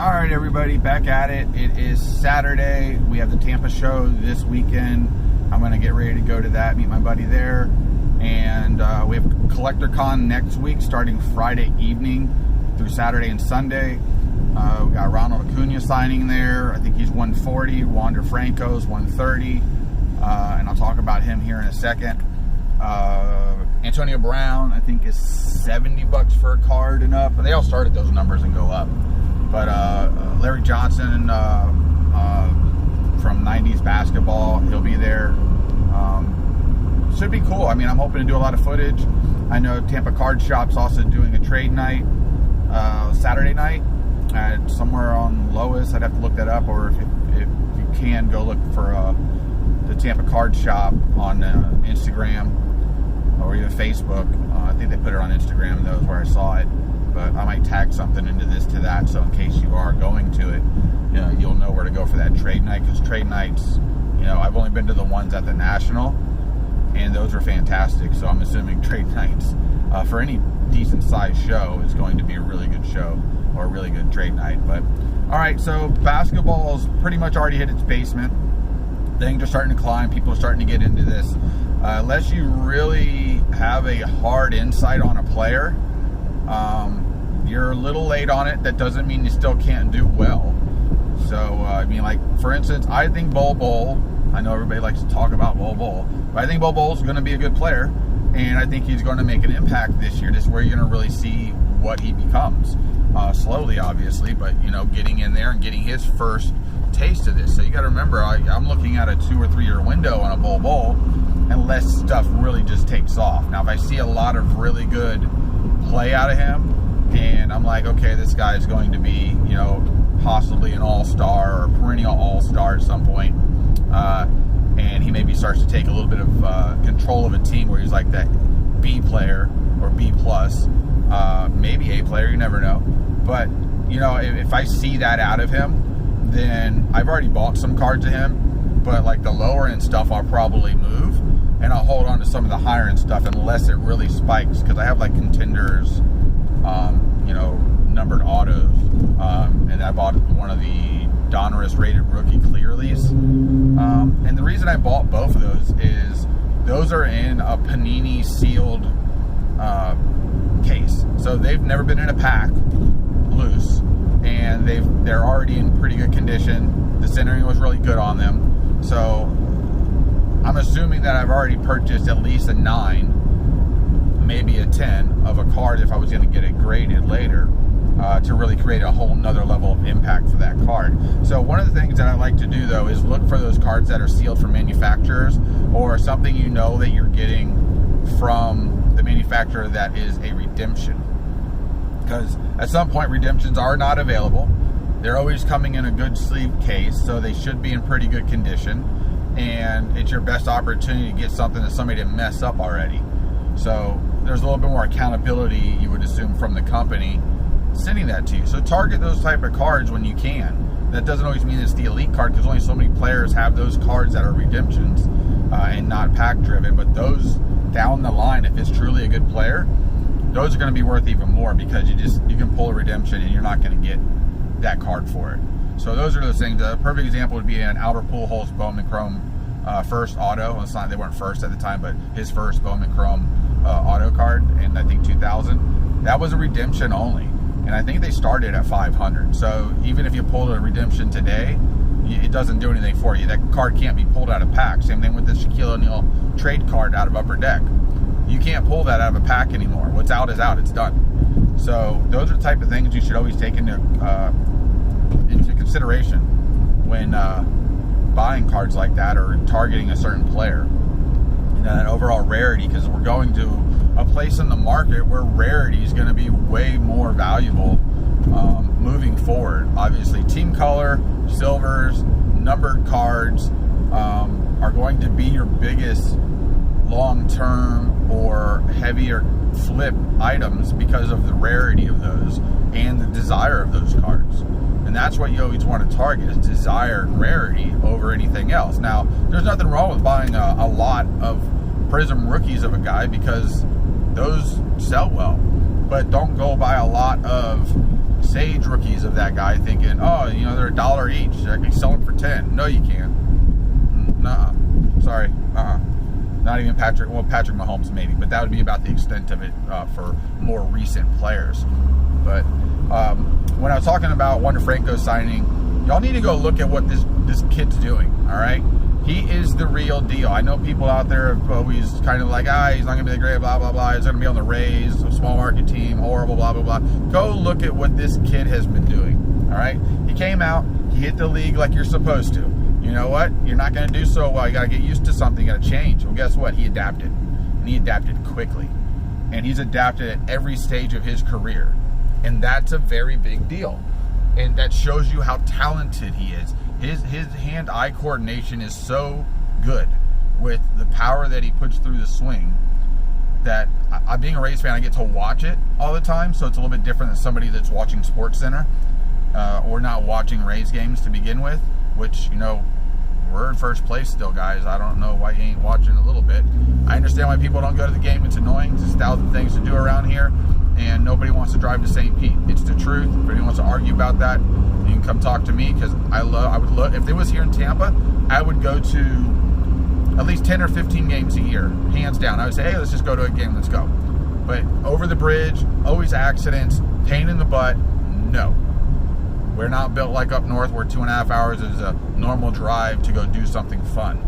All right, everybody, back at it. It is Saturday. We have the Tampa show this weekend. I'm going to get ready to go to that, meet my buddy there. And we have Collector Con next week, starting Friday evening through Saturday and Sunday. We got Ronald Acuna signing there. I think he's 140. Wander Franco's 130. And I'll talk about him here in a second. Antonio Brown, I think, is $70 for a card and up. But they all start at those numbers and go up. But Larry Johnson from 90s basketball, he'll be there. Should be cool. I mean, I'm hoping to do a lot of footage. I know Tampa Card Shop's also doing a trade night Saturday night at somewhere on Lois. I'd have to look that up, or if you can, go look for the Tampa Card Shop on Instagram or even Facebook. I think they put it on Instagram, though, is where I saw it. But I might tag something into this to that, so in case you are going to it, you'll know where to go for that trade night. Because trade nights, I've only been to the ones at the National, and those are fantastic. So I'm assuming trade nights for any decent sized show is going to be a really good show or a really good trade night. But all right, so basketball's pretty much already hit its basement. Things are starting to climb. People are starting to get into this. Unless you really have a hard insight on a player, you're a little late on it. That doesn't mean you still can't do well. So, for instance, I think Bol, I know everybody likes to talk about Bol, but I think Bol's going to be a good player, and I think he's going to make an impact this year. This is where you're going to really see what he becomes. Slowly, obviously, but, getting in there and getting his first taste of this. So you got to remember, I'm looking at a 2 or 3 year window on a Bol, unless stuff really just takes off. Now, if I see a lot of really good play out of him, and I'm like, okay, this guy is going to be, possibly an all-star or perennial all-star at some point, and he maybe starts to take a little bit of control of a team where he's like that B player or B plus, maybe A player, you never know. But, if I see that out of him, then I've already bought some cards of him, but like the lower end stuff I'll probably move, and I'll hold on to some of the higher end stuff unless it really spikes, because I have like contenders, numbered autos, and I bought one of the Donruss rated rookie clearlies, and the reason I bought both of those is those are in a Panini sealed case, so they've never been in a pack loose, and they're already in pretty good condition. The centering was really good on them, so I'm assuming that I've already purchased at least a 9, maybe a 10 of a card if I was going to get it graded later, to really create a whole nother level of impact for that card. So one of the things that I like to do, though, is look for those cards that are sealed from manufacturers, or something that you're getting from the manufacturer that is a redemption. Because at some point, redemptions are not available. They're always coming in a good sleeve case, so they should be in pretty good condition. And it's your best opportunity to get something that somebody didn't mess up already. So there's a little bit more accountability, you would assume, from the company sending that to you. So target those type of cards when you can. That doesn't always mean it's the elite card, because only so many players have those cards that are redemptions and not pack driven. But those down the line, if it's truly a good player, those are going to be worth even more, because you can pull a redemption and you're not going to get that card for it. So those are those things. A perfect example would be an Albert Pujols Bowman Chrome first auto. Well, it's not, they weren't first at the time, but his first Bowman Chrome auto card in, I think, 2000. That was a redemption only, and I think they started at 500. So even if you pulled a redemption today, it doesn't do anything for you. That card can't be pulled out of pack. Same thing with the Shaquille O'Neal trade card out of Upper Deck. You can't pull that out of a pack anymore. What's out is out. It's done. So those are the type of things you should always take into consideration when buying cards like that, or targeting a certain player. That overall rarity, because we're going to a place in the market where rarity is going to be way more valuable moving forward. Obviously, team color, silvers, numbered cards are going to be your biggest long-term or heavier flip items because of the rarity of those and the desire of those cards. And that's what you always want to target, is desire and rarity over anything else. Now, there's nothing wrong with buying a lot of Prism rookies of a guy, because those sell well. But don't go buy a lot of sage rookies of that guy thinking, oh, you know, they're $1 each. I can sell them for 10. No, you can't. Nuh-uh. Sorry. Not even Patrick Patrick Mahomes maybe, but that would be about the extent of it for more recent players. But when I was talking about Wander Franco signing, y'all need to go look at what this kid's doing, all right? He is the real deal. I know people out there have always kind of like, he's not going to be the great, blah, blah, blah. He's going to be on the Rays, a small market team, horrible, blah, blah, blah. Go look at what this kid has been doing, all right? He came out, he hit the league like you're supposed to. You know what? You're not going to do so well. You got to get used to something. You got to change. Well, guess what? He adapted. And he adapted quickly. And he's adapted at every stage of his career. And that's a very big deal. And that shows you how talented he is. His hand-eye coordination is so good with the power that he puts through the swing that being a Rays fan, I get to watch it all the time. So it's a little bit different than somebody that's watching SportsCenter or not watching Rays games to begin with. Which, you know, we're in first place still, guys. I don't know why you ain't watching a little bit. I understand why people don't go to the game. It's annoying. There's 1,000 things to do around here, and nobody wants to drive to St. Pete. It's the truth. If anyone wants to argue about that, you can come talk to me, because I would love, if it was here in Tampa, I would go to at least 10 or 15 games a year, hands down. I would say, hey, let's just go to a game. Let's go. But over the bridge, always accidents, pain in the butt, no. We're not built like up north where 2.5 hours is a normal drive to go do something fun.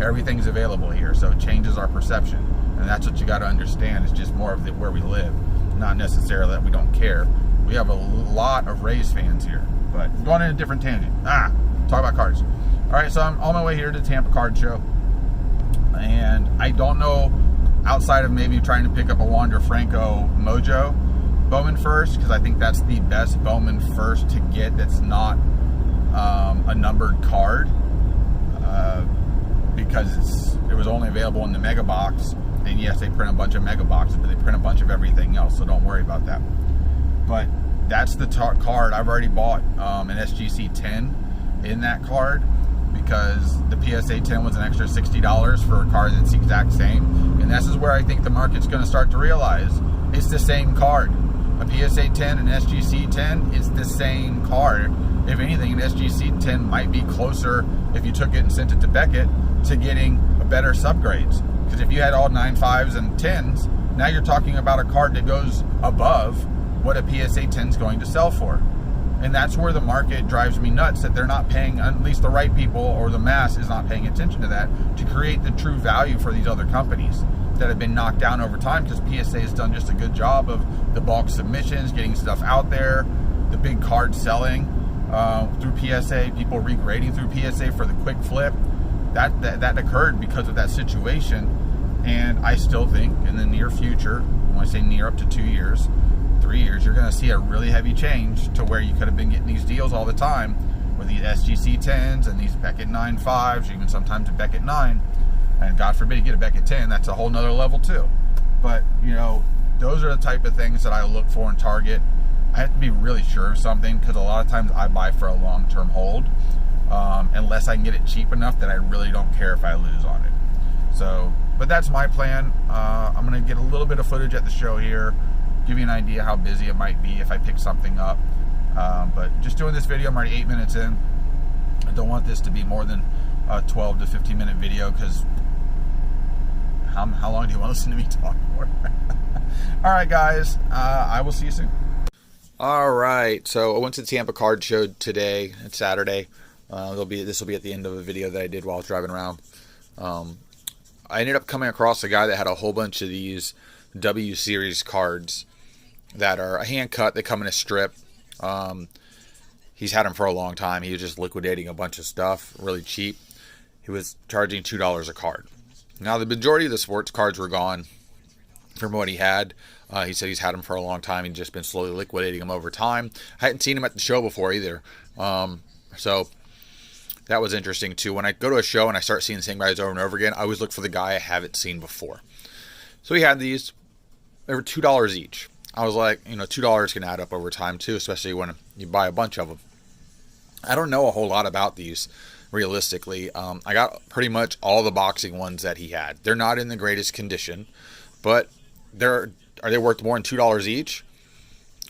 Everything's available here, so it changes our perception. And that's what you got to understand. It's just more of where we live, not necessarily that we don't care. We have a lot of Rays fans here. But going in a different tangent. Talk about cards. All right, so I'm on my way here to the Tampa Card Show. And I don't know, outside of maybe trying to pick up a Wander Franco mojo, Bowman first, because I think that's the best Bowman first to get that's not a numbered card, because it was only available in the mega box. And yes, they print a bunch of mega boxes, but they print a bunch of everything else, so don't worry about that. But that's the card. I've already bought an SGC 10 in that card, because the PSA 10 was an extra $60 for a card that's the exact same. And this is where I think the market's going to start to realize it's the same card. A PSA 10 and SGC 10 is the same card. If anything, an SGC 10 might be closer, if you took it and sent it to Beckett, to getting a better subgrades. Because if you had all 9.5s and 10s, now you're talking about a card that goes above what a PSA 10 is going to sell for. And that's where the market drives me nuts, that they're not paying, at least the right people or the mass is not paying attention to that, to create the true value for these other companies that have been knocked down over time, because PSA has done just a good job of the bulk submissions, getting stuff out there, the big card selling through PSA, people regrading through PSA for the quick flip. That occurred because of that situation. And I still think in the near future, when I say near, up to 2 years, 3 years, you're going to see a really heavy change to where you could have been getting these deals all the time with these SGC 10s and these Beckett 9.5s, even sometimes a Beckett 9. And God forbid you get a Beckett 10, that's a whole nother level too. But, you know, those are the type of things that I look for in Target. I have to be really sure of something, because a lot of times I buy for a long-term hold, unless I can get it cheap enough that I really don't care if I lose on it. So, but that's my plan. I'm going to get a little bit of footage at the show here, give you an idea how busy it might be if I pick something up. But just doing this video, I'm already 8 minutes in. I don't want this to be more than a 12 to 15 minute video, because how long do you want to listen to me talk for? All right, guys. I will see you soon. All right. So I went to the Tampa Card Show today. It's Saturday. This will be at the end of a video that I did while I was driving around. I ended up coming across a guy that had a whole bunch of these W Series cards that are a hand cut. They come in a strip. He's had them for a long time. He was just liquidating a bunch of stuff really cheap. He was charging $2 a card. Now, the majority of the sports cards were gone from what he had. He said he's had them for a long time. He's just been slowly liquidating them over time. I hadn't seen him at the show before either. So that was interesting too. When I go to a show and I start seeing the same guys over and over again, I always look for the guy I haven't seen before. So he had these. They were $2 each. I was like, you know, $2 can add up over time too, especially when you buy a bunch of them. I don't know a whole lot about these, realistically. I got pretty much all the boxing ones that he had. They're not in the greatest condition, but are they worth more than $2 each?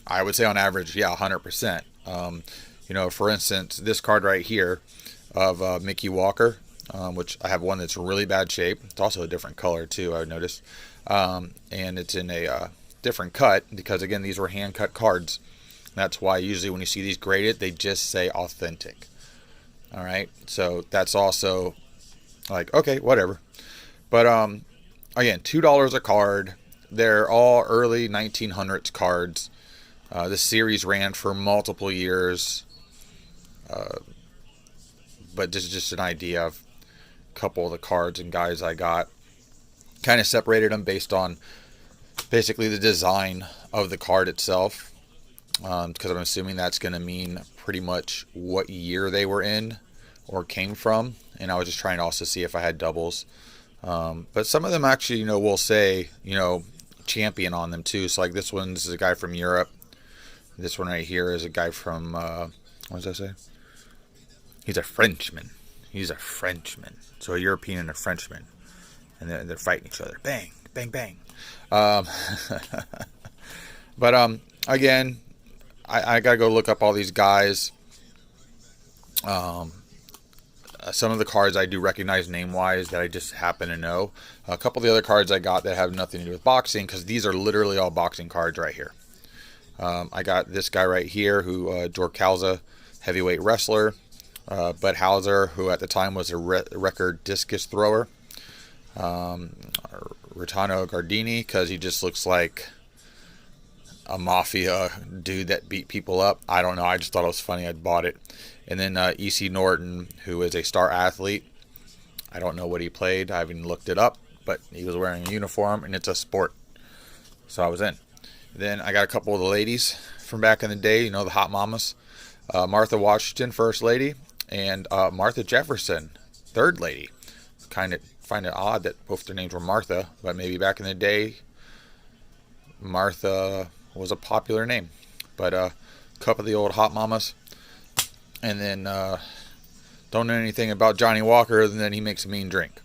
I would say on average, yeah, 100%. You know, for instance, this card right here of Mickey Walker, which I have one that's really bad shape. It's also a different color too, I noticed. And it's in a different cut because, again, these were hand cut cards. That's why usually when you see these graded, they just say authentic. All right, so that's also like, okay, whatever. But again, $2 a card. They're all early 1900s cards. This series ran for multiple years. But this is just an idea of a couple of the cards and guys I got. Kind of separated them based on basically the design of the card itself. Because I'm assuming that's going to mean pretty much what year they were in or came from. And I was just trying to also see if I had doubles. But some of them actually, will say, champion on them too. So like this one's a guy from Europe. This one right here is a guy from, what does that say? He's a Frenchman. He's a Frenchman. So a European and a Frenchman. And they're fighting each other. Bang, bang, bang. But again, I got to go look up all these guys. Some of the cards I do recognize name-wise that I just happen to know. A couple of the other cards I got that have nothing to do with boxing, because these are literally all boxing cards right here. I got this guy right here, who George Calza, heavyweight wrestler. Bud Hauser, who at the time was a record discus thrower. Rotano Gardini, because he just looks like a mafia dude that beat people up. I don't know. I just thought it was funny. I bought it. And then E.C. Norton, who is a star athlete. I don't know what he played. I haven't looked it up, but he was wearing a uniform, and it's a sport. So I was in. Then I got a couple of the ladies from back in the day, the hot mamas. Martha Washington, first lady, and Martha Jefferson, third lady. Kind of find it odd that both their names were Martha, but maybe back in the day, Martha was a popular name. But a couple of the old hot mamas. And then don't know anything about Johnny Walker other than he makes a mean drink.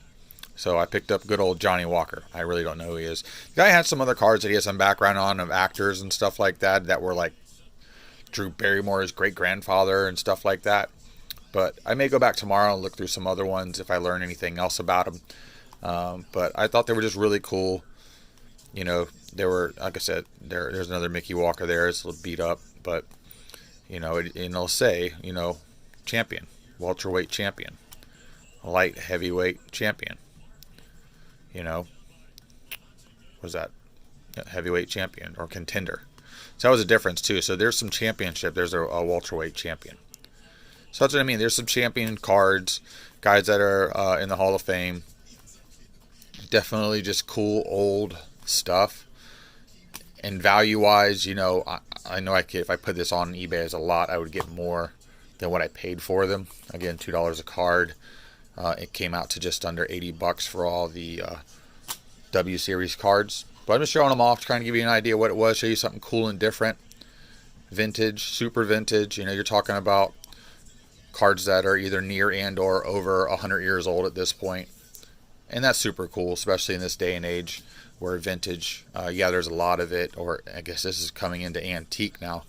So I picked up good old Johnny Walker. I really don't know who he is. The guy had some other cards that he has some background on of actors and stuff like that were like Drew Barrymore's great-grandfather and stuff like that. But I may go back tomorrow and look through some other ones if I learn anything else about them. But I thought they were just really cool. They were, like I said, there's another Mickey Walker there. It's a little beat up, but, and it'll say, champion, welterweight champion, light heavyweight champion. What was that? Heavyweight champion or contender. So that was a difference too. So there's some championship. There's a welterweight champion. So that's what I mean. There's some champion cards, guys that are in the Hall of Fame. Definitely just cool old stuff. And value-wise, I know if I put this on eBay as a lot, I would get more than what I paid for them. Again, $2 a card. It came out to just under $80 for all the W Series cards. But I'm just showing them off, trying to give you an idea what it was, show you something cool and different. Vintage, super vintage. You're talking about cards that are either near and or over 100 years old at this point. And that's super cool, especially in this day and age where vintage, there's a lot of it, or I guess this is coming into antique now.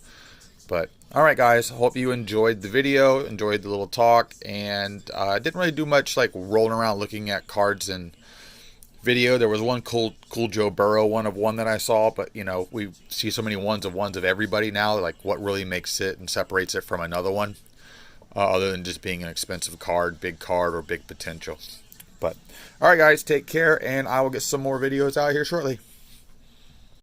But all right, guys, hope you enjoyed the video, enjoyed the little talk, and I didn't really do much like rolling around looking at cards and video. There was one cool Joe Burrow one that I saw, but we see so many ones of everybody now. Like, what really makes it and separates it from another one, other than just being an expensive card, big card, or big potential. But all right, guys, take care, and I will get some more videos out here shortly.